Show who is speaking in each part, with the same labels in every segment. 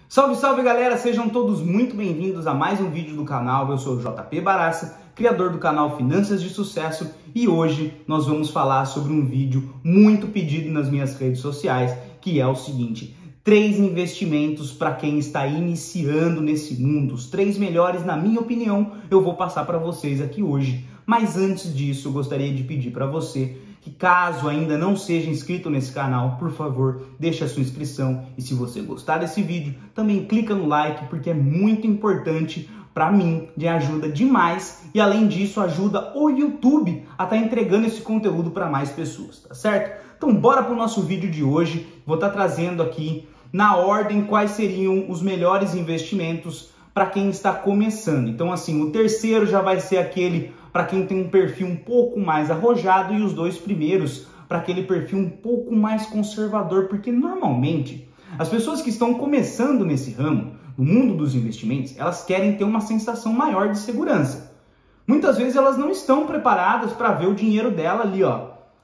Speaker 1: Salve, salve galera, sejam todos muito bem-vindos a mais um vídeo do canal. Eu sou o JP Baraça, criador do canal Finanças de Sucesso, e hoje nós vamos falar sobre um vídeo muito pedido nas minhas redes sociais, que é o seguinte: 3 investimentos para quem está iniciando nesse mundo. Os 3 melhores, na minha opinião, eu vou passar para vocês aqui hoje. Mas antes disso, eu gostaria de pedir para você que, caso ainda não seja inscrito nesse canal, por favor, deixe a sua inscrição. E se você gostar desse vídeo, também clica no like, porque é muito importante para mim, me ajuda demais. E além disso, ajuda o YouTube a estar entregando esse conteúdo para mais pessoas, tá certo? Então bora para o nosso vídeo de hoje. Vou estar trazendo aqui, na ordem, quais seriam os melhores investimentos para quem está começando. Então assim, o terceiro já vai ser aquele para quem tem um perfil um pouco mais arrojado, e os 2 primeiros para aquele perfil um pouco mais conservador, porque normalmente as pessoas que estão começando nesse ramo, no mundo dos investimentos, elas querem ter uma sensação maior de segurança. Muitas vezes elas não estão preparadas para ver o dinheiro dela ali,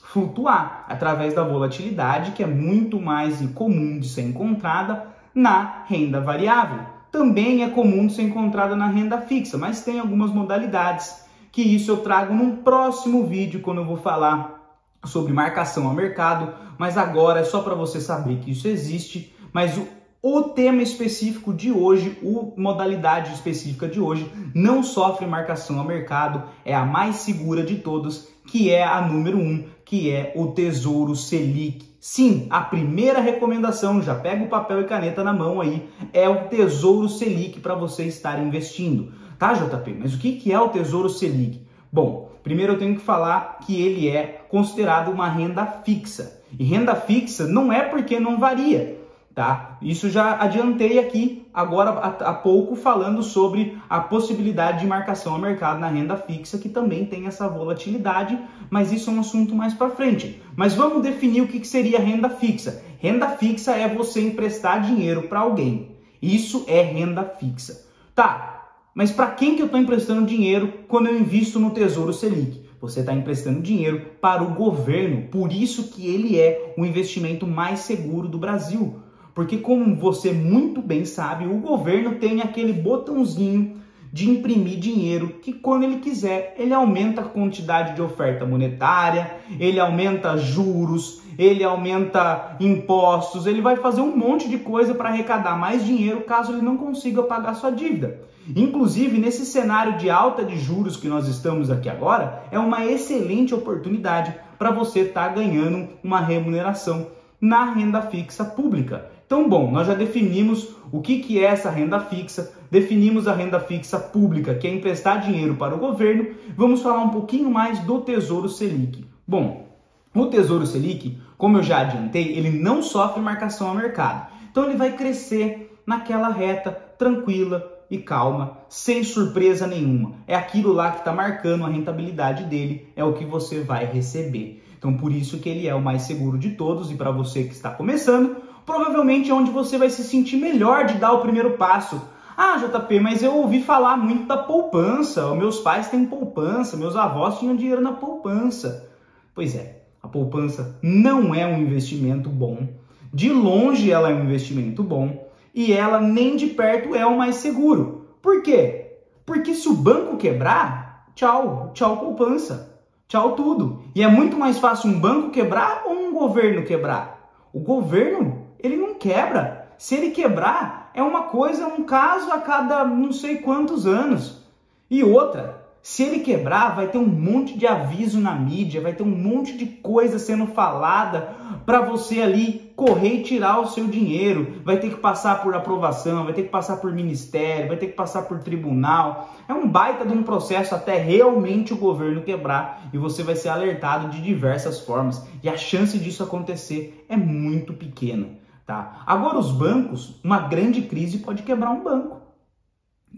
Speaker 1: flutuar através da volatilidade, que é muito mais comum de ser encontrada na renda variável. Também é comum de ser encontrada na renda fixa, mas tem algumas modalidades, que isso eu trago num próximo vídeo, quando eu vou falar sobre marcação ao mercado. Mas agora é só para você saber que isso existe. Mas o tema específico de hoje, a modalidade específica de hoje, não sofre marcação ao mercado, é a mais segura de todas, que é a número 1, que é o Tesouro Selic. Sim, a primeira recomendação, já pega o papel e caneta na mão aí, é o Tesouro Selic para você estar investindo. Tá, JP? Mas o que é o Tesouro Selic? Bom, primeiro eu tenho que falar que ele é considerado uma renda fixa. E renda fixa não é porque não varia, tá? Isso já adiantei aqui agora há pouco, falando sobre a possibilidade de marcação ao mercado na renda fixa, que também tem essa volatilidade, mas isso é um assunto mais para frente. Mas vamos definir o que seria renda fixa. Renda fixa é você emprestar dinheiro para alguém. Isso é renda fixa. Tá, mas para quem que eu estou emprestando dinheiro quando eu invisto no Tesouro Selic? Você está emprestando dinheiro para o governo, por isso que ele é o investimento mais seguro do Brasil. Porque, como você muito bem sabe, o governo tem aquele botãozinho de imprimir dinheiro, que quando ele quiser, ele aumenta a quantidade de oferta monetária, ele aumenta juros, ele aumenta impostos, ele vai fazer um monte de coisa para arrecadar mais dinheiro caso ele não consiga pagar sua dívida. Inclusive, nesse cenário de alta de juros que nós estamos aqui agora, é uma excelente oportunidade para você estar ganhando uma remuneração na renda fixa pública. Então, bom, nós já definimos o que é essa renda fixa, definimos a renda fixa pública, que é emprestar dinheiro para o governo. Vamos falar um pouquinho mais do Tesouro Selic. Bom, o Tesouro Selic, como eu já adiantei, ele não sofre marcação ao mercado. Então ele vai crescer naquela reta tranquila e calma, sem surpresa nenhuma. É aquilo lá que está marcando a rentabilidade dele, é o que você vai receber. Então por isso que ele é o mais seguro de todos, e para você que está começando, provavelmente é onde você vai se sentir melhor de dar o primeiro passo. Ah, JP, mas eu ouvi falar muito da poupança, meus pais têm poupança, meus avós tinham dinheiro na poupança. Pois é, a poupança não é um investimento bom, de longe ela é um investimento bom, e ela nem de perto é o mais seguro. Por quê? Porque se o banco quebrar, tchau, tchau poupança, tchau tudo. E é muito mais fácil um banco quebrar ou um governo quebrar? O governo, ele não quebra. Se ele quebrar, é uma coisa, um caso a cada não sei quantos anos. E outra, se ele quebrar, vai ter um monte de aviso na mídia, vai ter um monte de coisa sendo falada para você ali correr e tirar o seu dinheiro. Vai ter que passar por aprovação, vai ter que passar por ministério, vai ter que passar por tribunal. É um baita de um processo até realmente o governo quebrar, e você vai ser alertado de diversas formas. E a chance disso acontecer é muito pequena, tá? Agora, os bancos, uma grande crise pode quebrar um banco.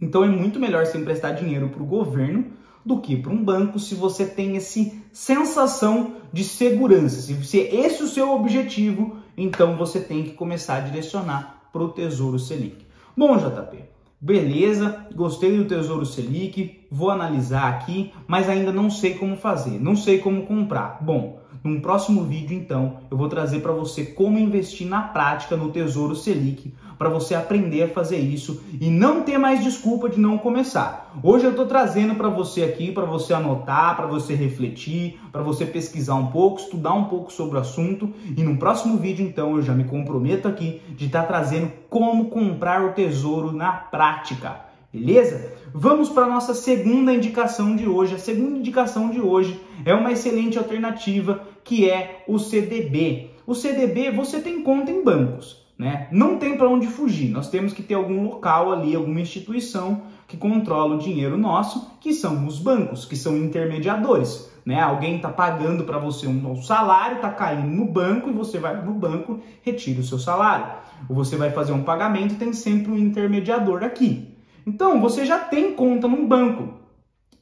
Speaker 1: Então é muito melhor você emprestar dinheiro para o governo do que para um banco, se você tem essa sensação de segurança. Se esse é o seu objetivo, então você tem que começar a direcionar para o Tesouro Selic. Bom, JP, beleza, gostei do Tesouro Selic, vou analisar aqui, mas ainda não sei como fazer, não sei como comprar. Bom, Num próximo vídeo, então, eu vou trazer para você como investir na prática no Tesouro Selic, para você aprender a fazer isso e não ter mais desculpa de não começar. Hoje eu estou trazendo para você aqui, para você anotar, para você refletir, para você pesquisar um pouco, estudar um pouco sobre o assunto, e no próximo vídeo, então, eu já me comprometo aqui de estar trazendo como comprar o Tesouro na prática. Beleza? Vamos para a nossa segunda indicação de hoje. A segunda indicação de hoje é uma excelente alternativa, que é o CDB. O CDB, você tem conta em bancos, né? Não tem para onde fugir. Nós temos que ter algum local ali, alguma instituição que controla o dinheiro nosso, que são os bancos, que são intermediadores, né? Alguém está pagando para você um salário, está caindo no banco e você vai no banco, retira o seu salário. Ou você vai fazer um pagamento e tem sempre um intermediador aqui. Então, você já tem conta num banco.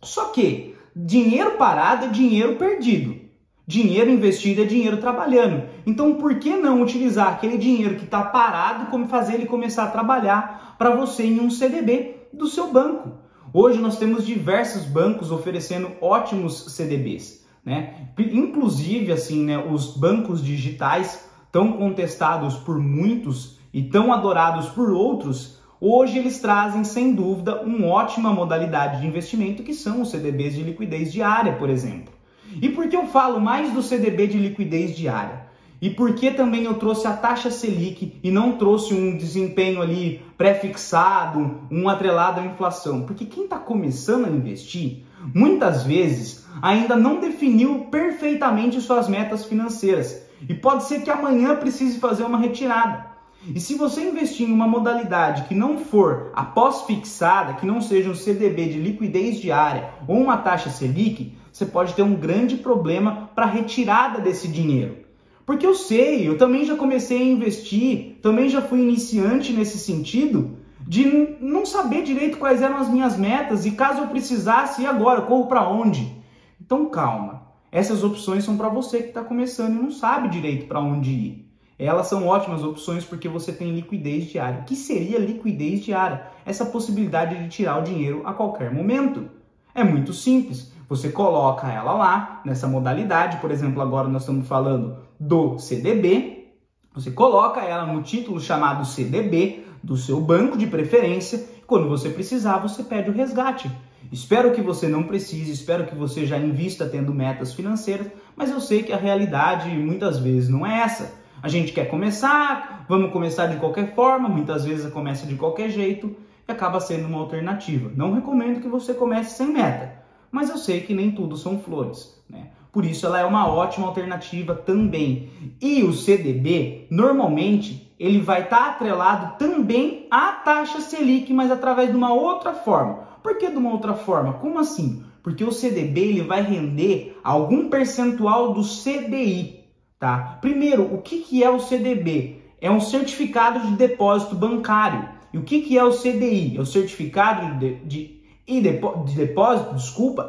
Speaker 1: Só que dinheiro parado é dinheiro perdido. Dinheiro investido é dinheiro trabalhando. Então, por que não utilizar aquele dinheiro que está parado e como fazer ele começar a trabalhar para você em um CDB do seu banco? Hoje nós temos diversos bancos oferecendo ótimos CDBs, né? Inclusive, assim, né, os bancos digitais, tão contestados por muitos e tão adorados por outros, hoje eles trazem, sem dúvida, uma ótima modalidade de investimento, que são os CDBs de liquidez diária, por exemplo. E por que eu falo mais do CDB de liquidez diária? E por que também eu trouxe a taxa Selic e não trouxe um desempenho ali pré-fixado, um atrelado à inflação? Porque quem está começando a investir, muitas vezes, ainda não definiu perfeitamente suas metas financeiras. E pode ser que amanhã precise fazer uma retirada. E se você investir em uma modalidade que não for a pós-fixada, que não seja um CDB de liquidez diária ou uma taxa Selic, você pode ter um grande problema para a retirada desse dinheiro. Porque eu também já comecei a investir, também já fui iniciante nesse sentido, de não saber direito quais eram as minhas metas e caso eu precisasse, e agora? Eu corro para onde? Então calma, essas opções são para você que está começando e não sabe direito para onde ir. Elas são ótimas opções porque você tem liquidez diária. O que seria liquidez diária? Essa possibilidade de tirar o dinheiro a qualquer momento. É muito simples. Você coloca ela lá, nessa modalidade. Por exemplo, agora nós estamos falando do CDB. Você coloca ela no título chamado CDB do seu banco de preferência. E quando você precisar, você pede o resgate. Espero que você não precise, espero que você já invista tendo metas financeiras, mas eu sei que a realidade muitas vezes não é essa. A gente quer começar, vamos começar de qualquer forma, muitas vezes começa de qualquer jeito e acaba sendo uma alternativa. Não recomendo que você comece sem meta, mas eu sei que nem tudo são flores, né? Por isso ela é uma ótima alternativa também. E o CDB, normalmente, ele vai estar atrelado também à taxa Selic, mas através de uma outra forma. Por que de uma outra forma? Como assim? Porque o CDB ele vai render algum percentual do CDI. Tá? Primeiro, o que é o CDB? É um certificado de depósito bancário. E o que é o CDI? É o certificado de depósito,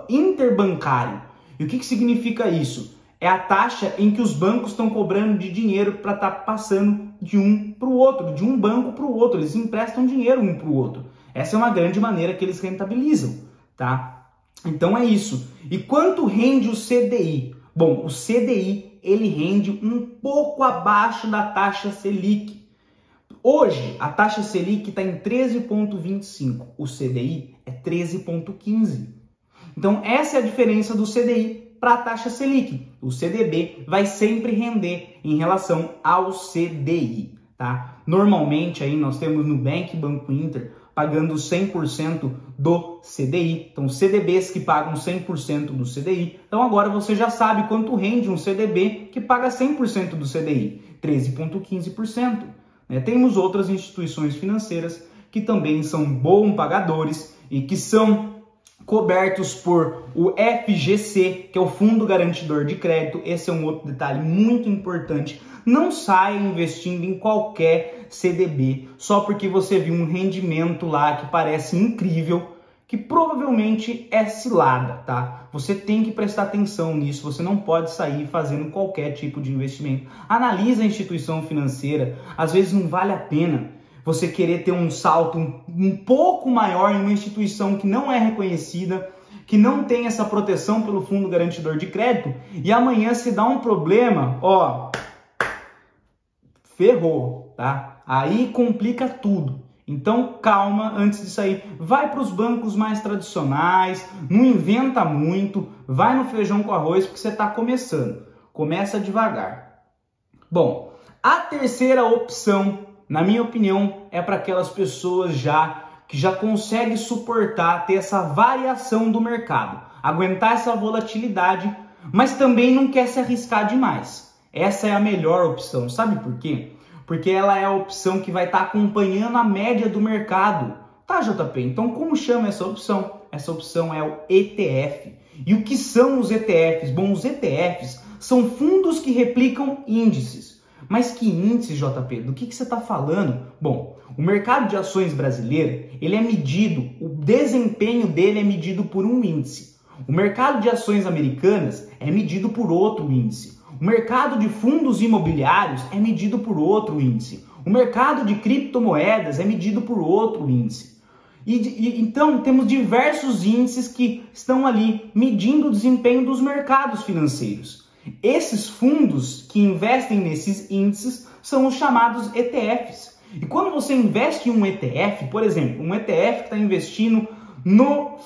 Speaker 1: interbancário. E o que significa isso? É a taxa em que os bancos estão cobrando de dinheiro para estar passando de um para o outro, de um banco para o outro. Eles emprestam dinheiro um para o outro. Essa é uma grande maneira que eles rentabilizam, tá? Então é isso. E quanto rende o CDI? Bom, o CDI ele rende um pouco abaixo da taxa Selic. Hoje, a taxa Selic está em 13,25. O CDI é 13,15. Então, essa é a diferença do CDI para a taxa Selic. O CDB vai sempre render em relação ao CDI. Tá? Normalmente, aí nós temos Nubank e Banco Inter pagando 100% do CDI. Então, CDBs que pagam 100% do CDI. Então, agora você já sabe quanto rende um CDB que paga 100% do CDI, 13,15%. Né? Temos outras instituições financeiras que também são bons pagadores e que são cobertos por o FGC, que é o Fundo Garantidor de Crédito. Esse é um outro detalhe muito importante. Não saia investindo em qualquer CDB só porque você viu um rendimento lá que parece incrível, que provavelmente é cilada, tá? Você tem que prestar atenção nisso, você não pode sair fazendo qualquer tipo de investimento. Analisa a instituição financeira, às vezes não vale a pena você querer ter um salto um pouco maior em uma instituição que não é reconhecida que não tem essa proteção pelo fundo garantidor de crédito e amanhã se dá um problema, ó, ferrou, tá? Aí complica tudo. Então calma antes de sair, vai para os bancos mais tradicionais, não inventa muito, vai no feijão com arroz porque você está começando, começa devagar. Bom, a terceira opção, na minha opinião, é para aquelas pessoas que já conseguem suportar, ter essa variação do mercado, aguentar essa volatilidade, mas também não quer se arriscar demais. Essa é a melhor opção, sabe por quê? Porque ela é a opção que vai estar acompanhando a média do mercado. Tá, JP? Então como chama essa opção? Essa opção é o ETF. E o que são os ETFs? Bom, os ETFs são fundos que replicam índices. Mas que índice, JP? Do que você está falando? Bom, o mercado de ações brasileiro, ele é medido, o desempenho dele é medido por um índice. O mercado de ações americanas é medido por outro índice. O mercado de fundos imobiliários é medido por outro índice. O mercado de criptomoedas é medido por outro índice. Então, temos diversos índices que estão ali medindo o desempenho dos mercados financeiros. Esses fundos que investem nesses índices são os chamados ETFs. E quando você investe em um ETF, por exemplo, um ETF que está investindo no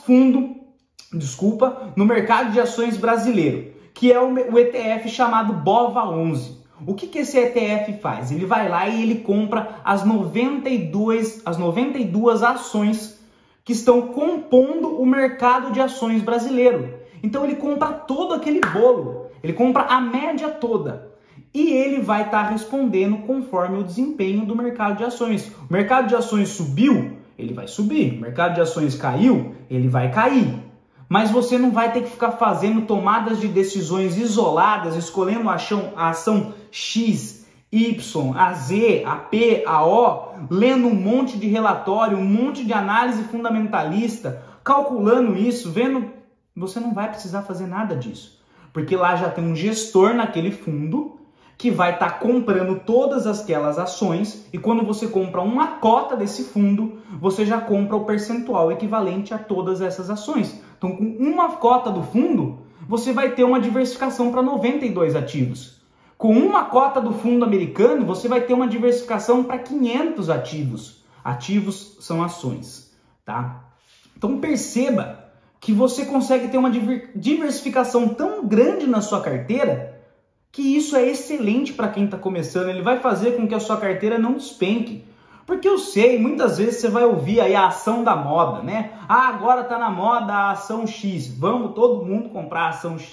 Speaker 1: mercado de ações brasileiro, que é o ETF chamado BOVA11. O que esse ETF faz? Ele vai lá e ele compra as 92 ações que estão compondo o mercado de ações brasileiro. Então ele compra todo aquele bolo, ele compra a média toda. E ele vai estar respondendo conforme o desempenho do mercado de ações. O mercado de ações subiu, ele vai subir. O mercado de ações caiu, ele vai cair. Mas você não vai ter que ficar fazendo tomadas de decisões isoladas, escolhendo a ação X, Y, a Z, a P, a O, lendo um monte de relatório, um monte de análise fundamentalista, calculando isso, vendo. Você não vai precisar fazer nada disso. Porque lá já tem um gestor naquele fundo que vai estar comprando todas aquelas ações e quando você compra uma cota desse fundo, você já compra o percentual equivalente a todas essas ações. Então, com uma cota do fundo, você vai ter uma diversificação para 92 ativos. Com uma cota do fundo americano, você vai ter uma diversificação para 500 ativos. Ativos são ações, tá? Então, perceba que você consegue ter uma diversificação tão grande na sua carteira que isso é excelente para quem está começando. Ele vai fazer com que a sua carteira não despenque. Porque eu sei, muitas vezes você vai ouvir aí a ação da moda, né? Ah, agora está na moda a ação X, vamos todo mundo comprar a ação X.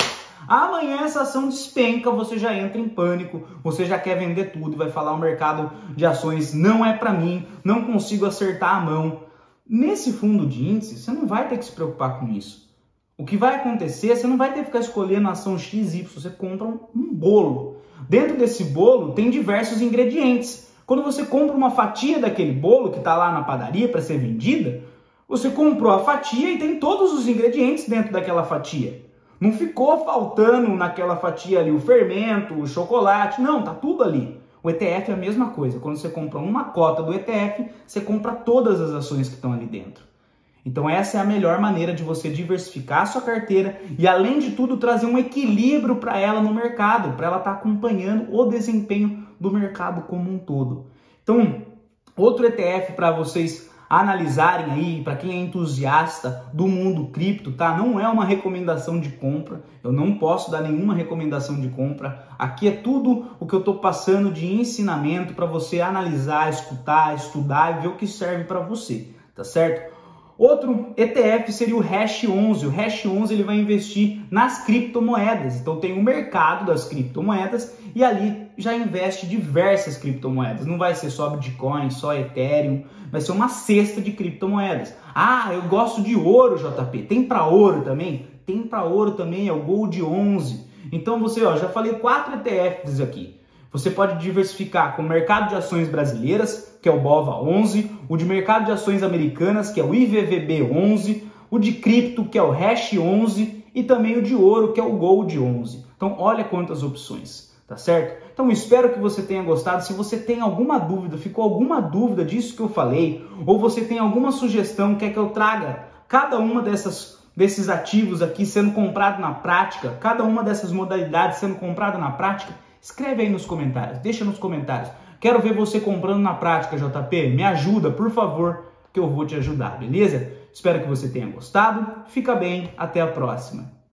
Speaker 1: Amanhã essa ação despenca, você já entra em pânico, você já quer vender tudo e vai falar: o mercado de ações não é para mim, não consigo acertar a mão. Nesse fundo de índice, você não vai ter que se preocupar com isso. O que vai acontecer, você não vai ter que ficar escolhendo a ação XY, você compra um bolo. Dentro desse bolo tem diversos ingredientes. Quando você compra uma fatia daquele bolo que está lá na padaria para ser vendida, você comprou a fatia e tem todos os ingredientes dentro daquela fatia. Não ficou faltando naquela fatia ali o fermento, o chocolate, não, tá tudo ali. O ETF é a mesma coisa. Quando você compra uma cota do ETF, você compra todas as ações que estão ali dentro. Então essa é a melhor maneira de você diversificar a sua carteira e, além de tudo, trazer um equilíbrio para ela no mercado, para ela estar acompanhando o desempenho do mercado como um todo. Então, outro ETF para vocês analisarem aí, para quem é entusiasta do mundo cripto, tá? Não é uma recomendação de compra, eu não posso dar nenhuma recomendação de compra. Aqui é tudo o que eu estou passando de ensinamento para você analisar, escutar, estudar e ver o que serve para você, tá certo? Outro ETF seria o Hash11. O Hash11 ele vai investir nas criptomoedas. Então tem o mercado das criptomoedas e ali já investe diversas criptomoedas. Não vai ser só Bitcoin, só Ethereum, vai ser uma cesta de criptomoedas. Ah, eu gosto de ouro, JP. Tem para ouro também? Tem para ouro também, é o Gold 11. Então você, já falei 4 ETFs aqui. Você pode diversificar com o mercado de ações brasileiras, que é o BOVA11, o de mercado de ações americanas, que é o IVVB11, o de cripto, que é o Hash11, e também o de ouro, que é o Gold11. Então, olha quantas opções, tá certo? Então, espero que você tenha gostado. Se você tem alguma dúvida, ficou alguma dúvida disso que eu falei, ou você tem alguma sugestão, quer que eu traga cada uma desses ativos aqui sendo comprado na prática, cada uma dessas modalidades sendo comprada na prática? Escreve aí nos comentários, deixa nos comentários. Quero ver você comprando na prática, JP. Me ajuda, por favor, que eu vou te ajudar, beleza? Espero que você tenha gostado. Fica bem, até a próxima.